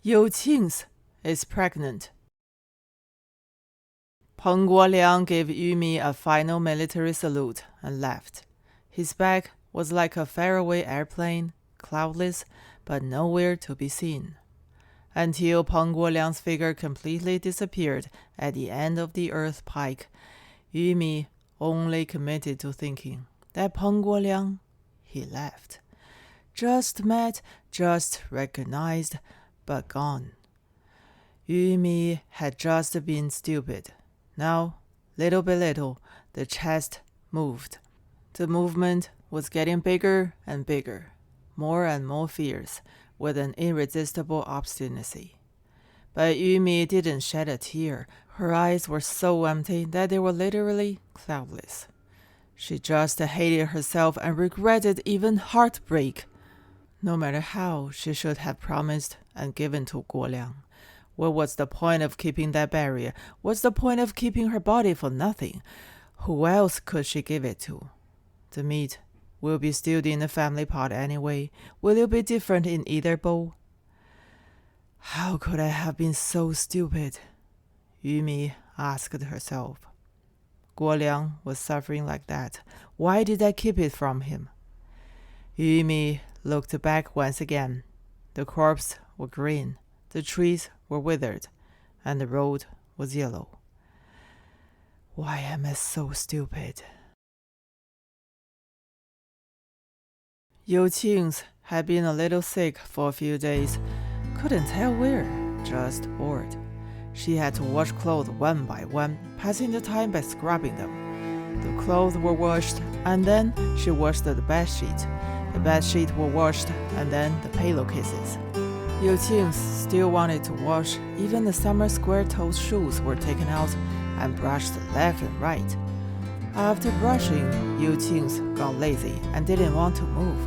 Yu Qing's is pregnant. Peng Guoliang gave Yumi a final military salute and left. His back was like a faraway airplane, cloudless, but nowhere to be seen. Until Peng Guoliang's figure completely disappeared at the end of the earth pike, Yumi only committed to thinking that Peng Guoliang, he left. Just met, just recognized, but gone. Yumi had just been stupid. Now, little by little, the chest moved. The movement was getting bigger and bigger, more and more fierce, with an irresistible obstinacy. But Yumi didn't shed a tear. Her eyes were so empty that they were literally cloudless. She just hated herself and regretted even heartbreak. No matter how she should have promised and given to Guoliang. What was the point of keeping that barrier? What's the point of keeping her body for nothing? Who else could she give it to? The meat will be stewed in the family pot anyway. Will it be different in either bowl? How could I have been so stupid? Yumi asked herself. Guoliang was suffering like that. Why did I keep it from him? Yumi looked back once again. The crops were green, the trees were withered, and the road was yellow. Why am I so stupid? Yu Qing's had been a little sick for a few days. Couldn't tell where, just bored. She had to wash clothes one by one, passing the time by scrubbing them. The clothes were washed, and then she washed the bedsheet. The bedsheet were washed, and then the pillowcases. Yu Qing still wanted to wash. Even the summer square-toed shoes were taken out and brushed left and right. After brushing, Yu Qing got lazy and didn't want to move.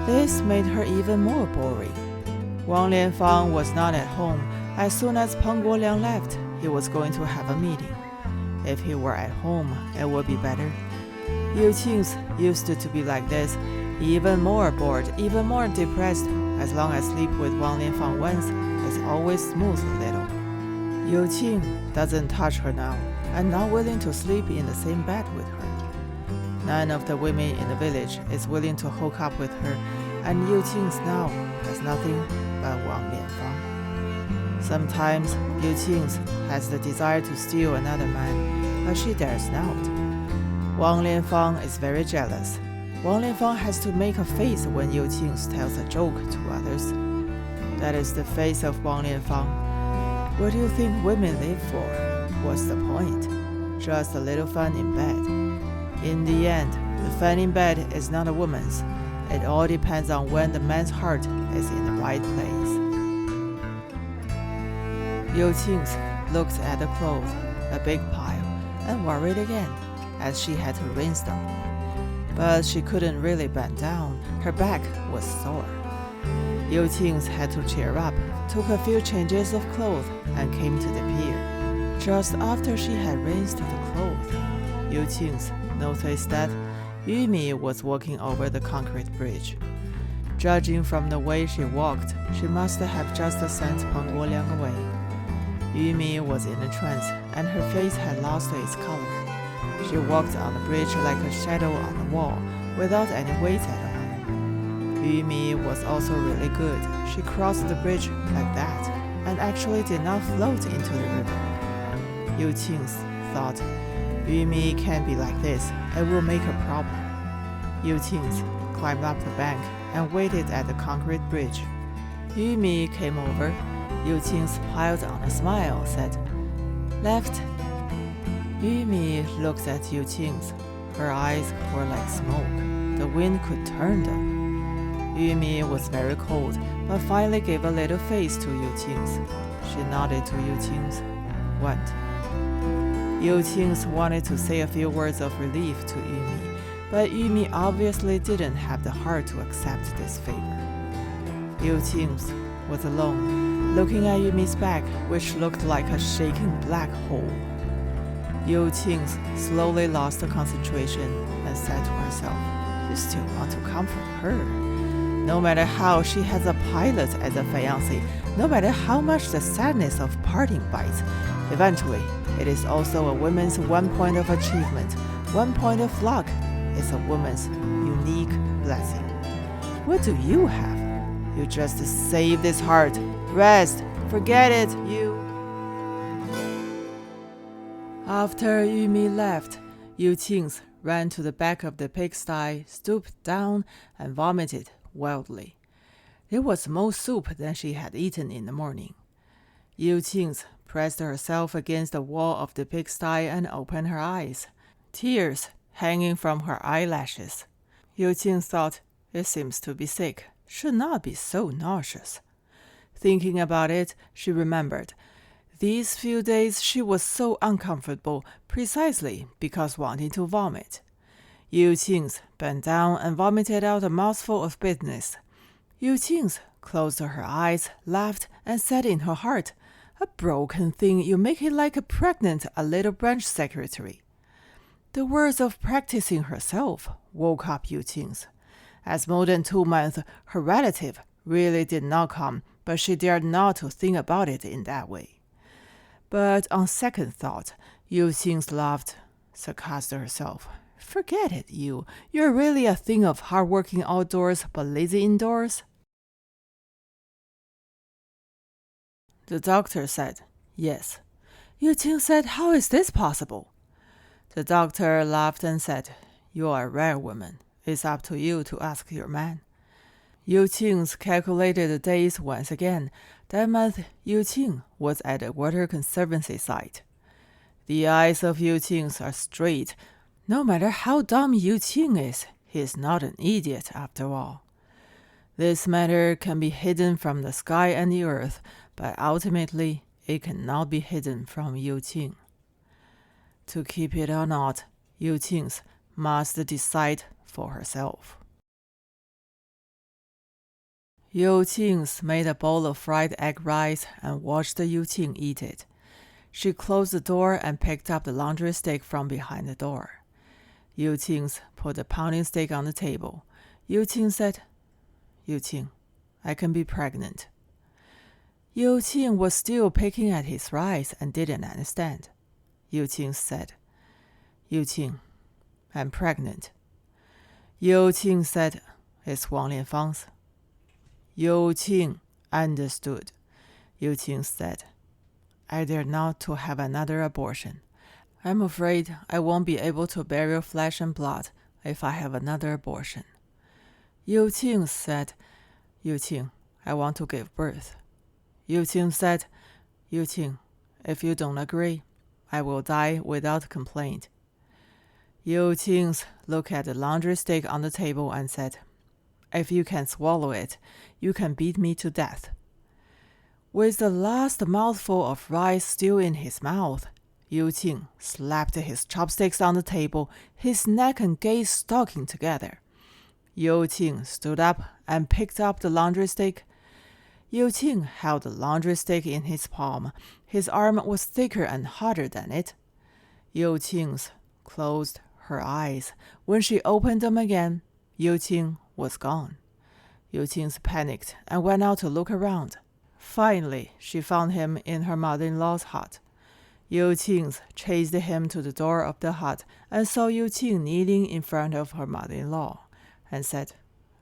This made her even more boring. Wang Lianfang was not at home. As soon as Peng Guoliang left, he was going to have a meeting. If he were at home, it would be better. Yu Qing used to be like this, even more bored, even more depressed. As long as sleep with Wang Lianfang once, it's always smooth a little. Yu Qing doesn't touch her now, and not willing to sleep in the same bed with her. None of the women in the village is willing to hook up with her, and Yu Qing now has nothing but Wang Lianfang. Sometimes Yu Qing has the desire to steal another man, but she dares not. Wang Lianfang is very jealous. Wang Lianfang has to make a face when Yu Qing tells a joke to others. That is the face of Wang Lianfang. What do you think women live for? What's the point? Just a little fun in bed. In the end, the fun in bed is not a woman's. It all depends on when the man's heart is in the right place. Yu Qing looked at the clothes, a big pile, and worried again, as she had to rinse them. But she couldn't really bend down. Her back was sore. Yu Qing had to cheer up, took a few changes of clothes, and came to the pier. Just after she had rinsed the clothes, Yu Qing noticed that Yumi was walking over the concrete bridge. Judging from the way she walked, she must have just sent Peng Guoliang away. Yumi was in a trance, and her face had lost its color. She walked on the bridge like a shadow on the wall, without any weight at all. Yumi was also really good. She crossed the bridge like that, and actually did not float into the river. Yu Qing thought, Yumi can't be like this, it will make a problem. Yu Qing climbed up the bank and waited at the concrete bridge. Yumi came over. Yu Qing smiled on a smile, said, Left. Yumi looked at Yu Qing. Her eyes were like smoke. The wind could turn them. Yumi was very cold, but finally gave a little face to Yu Qing. She nodded to Yu Qing. What? Yu Qing wanted to say a few words of relief to Yumi, but Yumi obviously didn't have the heart to accept this favor. Yu Qing was alone, looking at Yumi's back, which looked like a shaking black hole. Yu Qing slowly lost concentration and said to herself, You still want to comfort her? no matter how she has a pilot as a fiancé, no matter how much the sadness of parting bites, eventually it is also a woman's one point of achievement, one point of luck. It's a woman's unique blessing. What do you have? You just save this heart. Rest. Forget it, you. After Yumi left, Yu Qing's ran to the back of the pigsty, stooped down, and vomited wildly. There was more soup than she had eaten in the morning. Yu Qing's pressed herself against the wall of the pigsty and opened her eyes, tears hanging from her eyelashes. Yu Qing thought, it seems to be sick, should not be so nauseous. Thinking about it, she remembered. These few days she was so uncomfortable precisely because wanting to vomit. Yu Qing's bent down and vomited out a mouthful of bitterness. Yu Qing's closed her eyes, laughed, and said in her heart, a broken thing, you make it like a pregnant a little branch secretary. The words of practicing herself woke up Yu Qing's. As more than 2 months, her relative really did not come, but she dared not to think about it in that way. But on second thought, Yu Qing's laughed, sarcased herself. Forget it, you. You're really a thing of hard-working outdoors but lazy indoors. The doctor said, yes. Yu Qing said, how is this possible? The doctor laughed and said, you are a rare woman. It's up to you to ask your man. Yu Qing's calculated the days once again. That month, Yu Qing was at a water conservancy site. The eyes of Yu Qing's are straight. No matter how dumb Yu Qing is, he is not an idiot after all. This matter can be hidden from the sky and the earth, but ultimately it cannot be hidden from Yu Qing. To keep it or not, Yu Qing's must decide for herself. Yu Qing's made a bowl of fried egg rice and watched Yu Qing eat it. She closed the door and picked up the laundry stick from behind the door. Yu Qing's put the pounding stick on the table. Yu Qing said, Yu Qing, I can be pregnant. Yu Qing was still picking at his rice and didn't understand. Yu Qing said, Yu Qing, I'm pregnant. Yu Qing said, it's Wang Lianfang's. Yu Qing understood. Yu Qing said, I dare not to have another abortion. I'm afraid I won't be able to bear your flesh and blood if I have another abortion. Yu Qing said, Yu Qing, I want to give birth. Yu Qing said, Yu Qing, if you don't agree, I will die without complaint. Yu Qing looked at the laundry stick on the table and said, if you can swallow it, you can beat me to death. With the last mouthful of rice still in his mouth, Yu Qing slapped his chopsticks on the table, his neck and gaze stalking together. Yu Qing stood up and picked up the laundry stick. Yu Qing held the laundry stick in his palm. His arm was thicker and harder than it. Yu Qing closed her eyes. When she opened them again, Yu Qing was gone. Yu Qing panicked and went out to look around. Finally, she found him in her mother-in-law's hut. Yu Qing chased him to the door of the hut and saw Yu Qing kneeling in front of her mother-in-law and said,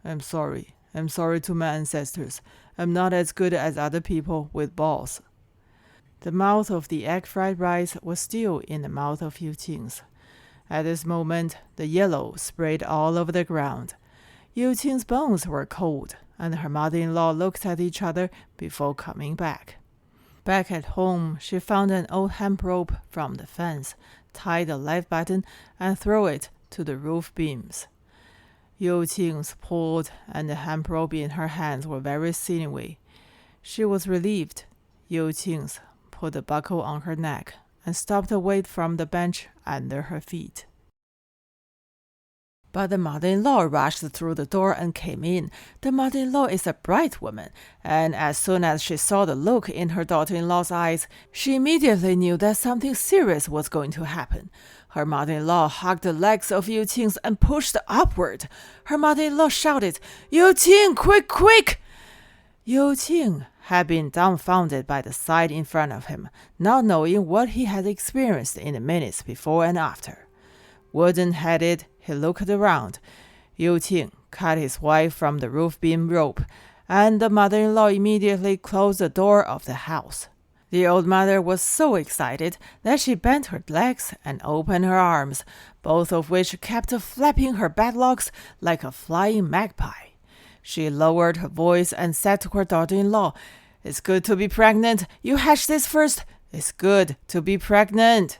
I'm sorry to my ancestors. I'm not as good as other people with balls. The mouth of the egg-fried rice was still in the mouth of Yu Qing. At this moment, the yellow sprayed all over the ground. Yu Qing's bones were cold, and her mother-in-law looked at each other before coming back. Back at home, she found an old hemp rope from the fence, tied the live button, and threw it to the roof beams. Yu Qing pulled, and the hemp rope in her hands were very sinewy. She was relieved. Yu Qing put the buckle on her neck and stopped the weight from the bench under her feet. But the mother-in-law rushed through the door and came in. The mother-in-law is a bright woman, and as soon as she saw the look in her daughter-in-law's eyes, she immediately knew that something serious was going to happen. Her mother-in-law hugged the legs of Yu Qing's and pushed upward. Her mother-in-law shouted, "Yu Qing, quick, quick!" Yu Qing had been dumbfounded by the sight in front of him, not knowing what he had experienced in the minutes before and after. Wooden-headed, he looked around. Yu Qing cut his wife from the roof beam rope, and the mother-in-law immediately closed the door of the house. The old mother was so excited that she bent her legs and opened her arms, both of which kept flapping her bedlocks like a flying magpie. She lowered her voice and said to her daughter-in-law, "It's good to be pregnant. You hatch this first. It's good to be pregnant."